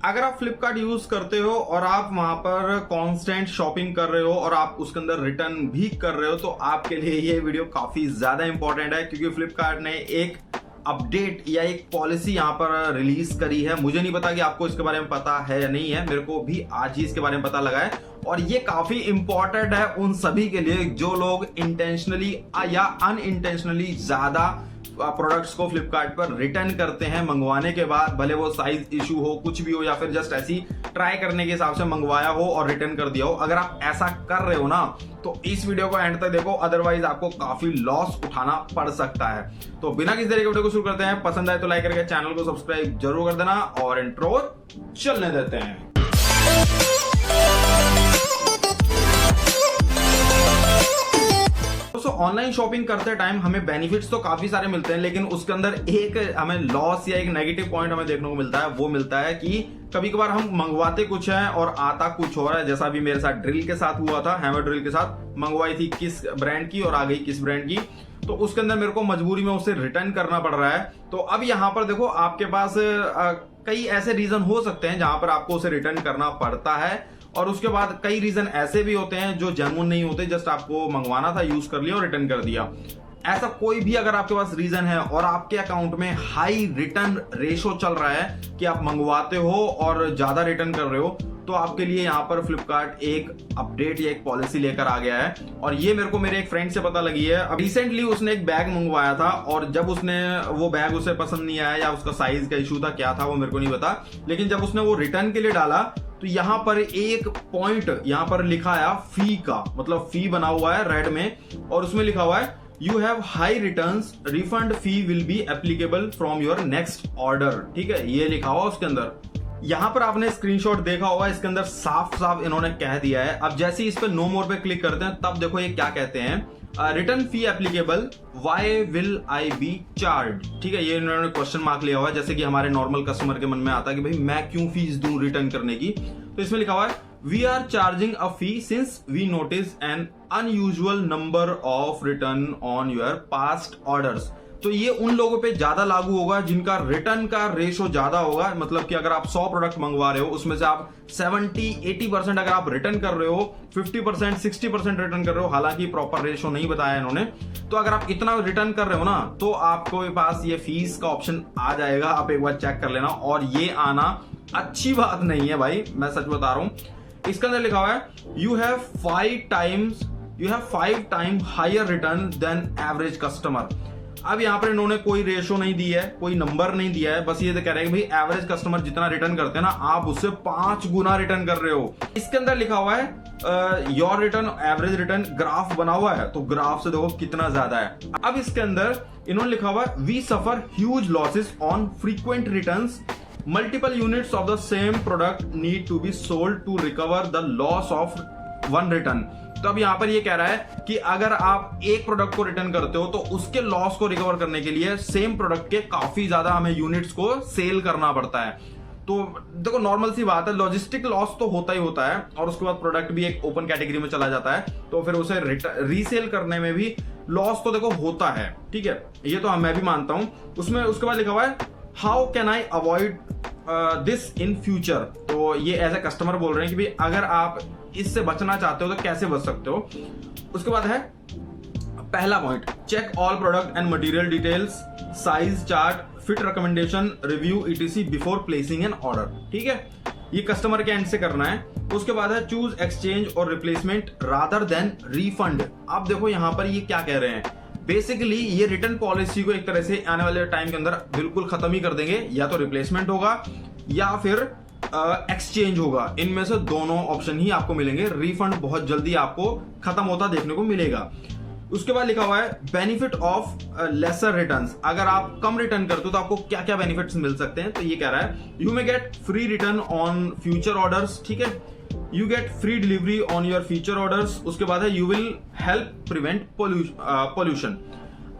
अगर आप फ्लिपकार्ट यूज करते हो और आप वहां पर कांस्टेंट शॉपिंग कर रहे हो और आप उसके अंदर रिटर्न भी कर रहे हो तो आपके लिए ये वीडियो काफी ज्यादा इंपॉर्टेंट है, क्योंकि फ्लिपकार्ट ने एक अपडेट या एक पॉलिसी यहाँ पर रिलीज करी है। मुझे नहीं पता कि आपको इसके बारे में पता है या नहीं है, मेरे को भी आज ही इसके बारे में पता लगा है और ये काफी इंपॉर्टेंट है उन सभी के लिए जो लोग इंटेंशनली या अनइंटेंशनली ज्यादा प्रोडक्ट्स को फ्लिपकार्ट पर रिटर्न करते हैं मंगवाने के बाद, भले वो साइज इशू हो, कुछ भी हो, या फिर जस्ट ऐसी ट्राई करने के हिसाब से मंगवाया हो और रिटर्न कर दिया हो। अगर आप ऐसा कर रहे हो ना तो इस वीडियो को एंड तक देखो, अदरवाइज आपको काफी लॉस उठाना पड़ सकता है। तो बिना किसी तरीके वीडियो को शुरू करते हैं। पसंद आए तो लाइक करके चैनल को सब्सक्राइब जरूर कर देना और इंट्रो चलने देते हैं। तो ऑनलाइन शॉपिंग करते टाइम हमें बेनिफिट्स तो काफी सारे मिलते हैं, लेकिन उसके अंदर एक हमें लॉस या एक नेगेटिव पॉइंट हमें देखने को मिलता है। वो मिलता है कि कभी कभार हम मंगवाते कुछ है और आता कुछ और है। जैसा अभी मेरे साथ ड्रिल के साथ हुआ था, हैमर ड्रिल के साथ मंगवाई थी किस ब्रांड की और आ गई किस ब्रांड की, तो उसके अंदर मेरे को मजबूरी में उसे रिटर्न करना पड़ रहा है। तो अब यहाँ पर देखो, आपके पास कई ऐसे रीजन हो सकते हैं जहां पर आपको उसे रिटर्न करना पड़ता है, और उसके बाद कई रीजन ऐसे भी होते हैं जो जेन्युइन नहीं होते, जस्ट आपको मंगवाना था, यूज कर लिया और रिटर्न कर दिया। ऐसा कोई भी अगर आपके पास रीजन है और आपके अकाउंट में हाई रिटर्न रेशो चल रहा है कि आप मंगवाते हो और ज्यादा रिटर्न कर रहे हो, तो आपके लिए यहाँ पर फ्लिपकार्ट एक अपडेट या एक पॉलिसी लेकर आ गया है। और ये मेरे को मेरे एक फ्रेंड से पता लगी है। अब रिसेंटली उसने एक बैग मंगवाया था और जब उसने वो बैग उसे पसंद नहीं आया, या उसका साइज का इशू था, क्या था वो मेरे को नहीं पता, लेकिन जब उसने वो रिटर्न के लिए डाला तो यहाँ पर एक पॉइंट यहाँ पर लिखा आया फी का, मतलब फी बना हुआ है रेड में, और उसमें लिखा हुआ है you have high returns, refund fee will be applicable from your next order. ठीक है, ये लिखा हुआ उसके अंदर। यहां पर आपने स्क्रीनशॉट देखा होगा, इसके अंदर साफ साफ इन्होंने कह दिया है। अब जैसे ही इस पे नो मोर पे क्लिक करते हैं तब देखो ये क्या कहते हैं, return fee applicable, why will I B charge. ठीक है, ये इन्होंने क्वेश्चन मार्क लिया हुआ है, जैसे कि हमारे नॉर्मल कस्टमर के मन में आता है कि भाई मैं क्यों फीस दूं रिटर्न करने की। तो इसमें लिखा हुआ है we are charging a fee since we notice an unusual number of return on your past orders. तो ये उन लोगों पे ज्यादा लागू होगा जिनका रिटर्न का रेशो ज्यादा होगा, मतलब कि अगर आप 100 प्रोडक्ट मंगवा रहे हो उसमें से आप 70-80% अगर आप रिटर्न कर रहे हो, 50% 60% रिटर्न कर रहे हो, हालांकि प्रॉपर रेशो नहीं बताया इन्होंने, तो अगर आप इतना रिटर्न कर रहे हो ना तो आपको पास ये फीस का ऑप्शन आ जाएगा। आप एक बार चेक कर लेना, और ये आना अच्छी बात नहीं है भाई, मैं सच बता रहा हूं। इसके अंदर लिखा हुआ है you have 5 time higher return than average customer. अब यहाँ पर इन्होंने कोई रेशो नहीं दी है, कोई नंबर नहीं दिया है, बस ये तो कह रहे हैं कि भाई एवरेज कस्टमर जितना रिटर्न करते हैं ना, आप उससे 5 गुना रिटर्न कर रहे हो। इसके अंदर लिखा हुआ है your return average return, graph बना हुआ है, तो ग्राफ से देखो कितना ज्यादा है। अब इसके अंदर इन्होंने लिखा हुआ है we suffer huge losses on frequent returns, multiple units of the same product need to be sold to recover the loss of one return. तो अब यहां पर ये कह रहा है कि अगर आप एक प्रोडक्ट को रिटर्न करते हो तो उसके लॉस को रिकवर करने के लिए सेम प्रोडक्ट के काफी ज्यादा हमें यूनिट्स को सेल करना पड़ता है। तो देखो नॉर्मल सी बात है, लॉजिस्टिक लॉस तो होता ही होता है, और उसके बाद प्रोडक्ट भी एक ओपन कैटेगरी में चला जाता है, तो फिर उसे रीसेल करने में भी लॉस तो देखो होता है। ठीक है, ये तो मैं भी मानता हूं। उसमें उसके बाद लिखा हुआ है how can I avoid this in future. तो ये एज ए कस्टमर बोल रहे हैं कि भाई अगर आप इससे बचना चाहते हो तो कैसे बच सकते हो। उसके बाद है पहला point, check all product and material details, size chart, fit recommendation, review etc before placing an order. ठीक है, ये कस्टमर के एंड से करना है। उसके बाद है चूज एक्सचेंज और रिप्लेसमेंट रादर देन रिफंड। अब देखो यहां पर ये क्या कह रहे हैं, बेसिकली ये रिटर्न पॉलिसी को एक तरह से आने वाले टाइम के अंदर बिल्कुल खत्म ही कर देंगे, या तो रिप्लेसमेंट होगा या फिर एक्सचेंज होगा। इनमें से दोनों ऑप्शन ही आपको मिलेंगे। रिफंड बहुत जल्दी आपको खत्म होता देखने को मिलेगा। उसके बाद लिखा हुआ है बेनिफिट ऑफ लेसर रिटर्न्स, अगर आप कम रिटर्न करते हो तो आपको क्या क्या बेनिफिट्स मिल सकते हैं। तो ये कह रहा है you may get free return on future orders. ठीक है, you get free delivery on your future orders. उसके बाद है you will help prevent pollution.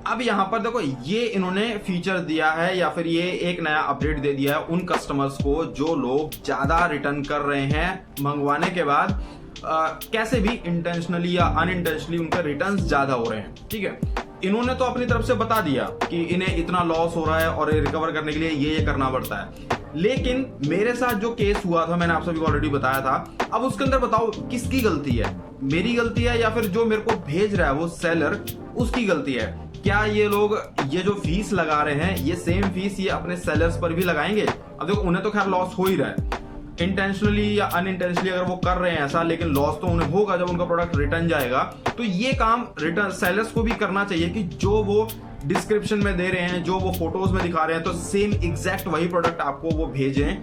अब यहां पर देखो ये इन्होंने फीचर दिया है, या फिर ये एक नया अपडेट दे दिया है उन कस्टमर्स को जो लोग ज्यादा रिटर्न कर रहे हैं मंगवाने के बाद, कैसे भी इंटेंशनली या अनइंटेंशनली उनके रिटर्न्स ज्यादा हो रहे हैं। ठीक है, इन्होंने तो अपनी तरफ से बता दिया कि इन्हें इतना लॉस हो रहा है और रिकवर करने के लिए ये करना पड़ता है। लेकिन मेरे साथ जो केस हुआ था मैंने आप सभी को ऑलरेडी बताया था। अब उसके अंदर बताओ किसकी गलती है, मेरी गलती है या फिर जो मेरे को भेज रहा है वो सेलर उसकी गलती है? क्या ये लोग ये जो फीस लगा रहे हैं ये सेम फीस ये अपने सेलर्स पर भी लगाएंगे? अब देखो उन्हें तो खैर लॉस हो ही रहा है, इंटेंशनली या अनइंटेंशनली अगर वो कर रहे हैं ऐसा, लेकिन लॉस तो उन्हें होगा जब उनका प्रोडक्ट रिटर्न जाएगा। तो ये काम रिटर्न सेलर्स को भी करना चाहिए कि जो वो डिस्क्रिप्शन में दे रहे हैं, जो वो फोटोज में दिखा रहे हैं, तो सेम एग्जैक्ट वही प्रोडक्ट आपको वो भेजें,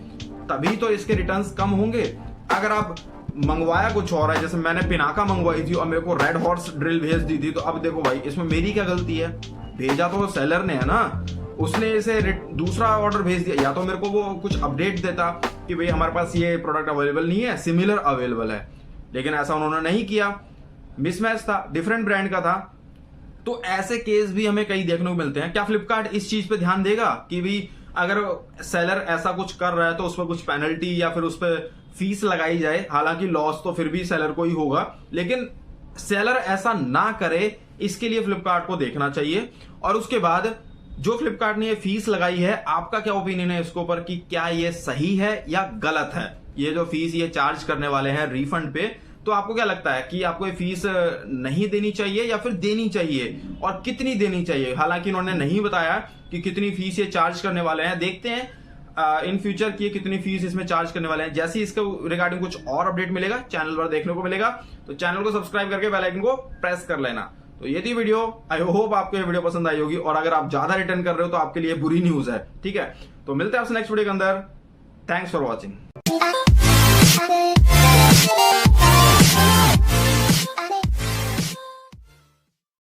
तभी तो इसके रिटर्न्स कम होंगे। अगर आप मंगवाया कुछ और है, जैसे मैंने पिनाका मंगवाई थी और मेरे को रेड हॉर्स ड्रिल भेज दी थी, तो अब देखो भाई इसमें मेरी क्या गलती है? भेजा तो सेलर ने है ना, उसने इसे दूसरा ऑर्डर भेज दिया। या तो मेरे को वो कुछ अपडेट देता कि भाई हमारे पास ये प्रोडक्ट अवेलेबल नहीं है, सिमिलर अवेलेबल है, लेकिन ऐसा उन्होंने नहीं किया, मिसमैच था, डिफरेंट ब्रांड का था। तो ऐसे केस भी हमें कई देखने को मिलते हैं। क्या फ्लिपकार्ट इस चीज पे ध्यान देगा कि भी अगर सेलर ऐसा कुछ कर रहा है तो उस पर कुछ पेनल्टी या फिर उस पर फीस लगाई जाए? हालांकि लॉस तो फिर भी सेलर को ही होगा, लेकिन सेलर ऐसा ना करे इसके लिए फ्लिपकार्ट को देखना चाहिए। और उसके बाद जो फ्लिपकार्ट ने ये फीस लगाई है, आपका क्या ओपिनियन है इसके ऊपर कि क्या ये सही है या गलत है? ये जो फीस ये चार्ज करने वाले हैं रिफंड पे, तो आपको क्या लगता है कि आपको ये फीस नहीं देनी चाहिए या फिर देनी चाहिए, और कितनी देनी चाहिए? हालांकि इन्होंने नहीं बताया कि कितनी फीस ये चार्ज करने वाले हैं। देखते हैं इन फ्यूचर की कितनी फीस इसमें चार्ज करने वाले हैं। जैसे ही इसके रिगार्डिंग कुछ और अपडेट मिलेगा चैनल पर देखने को मिलेगा, तो चैनल को सब्सक्राइब करके बेल आइकन को प्रेस कर लेना। तो ये थी वीडियो, आई होप आपको ये वीडियो पसंद आई होगी, और अगर आप ज्यादा रिटर्न कर रहे हो तो आपके लिए बुरी न्यूज है, ठीक है? तो मिलते हैं आपसे नेक्स्ट वीडियो के अंदर। Thanks for watching.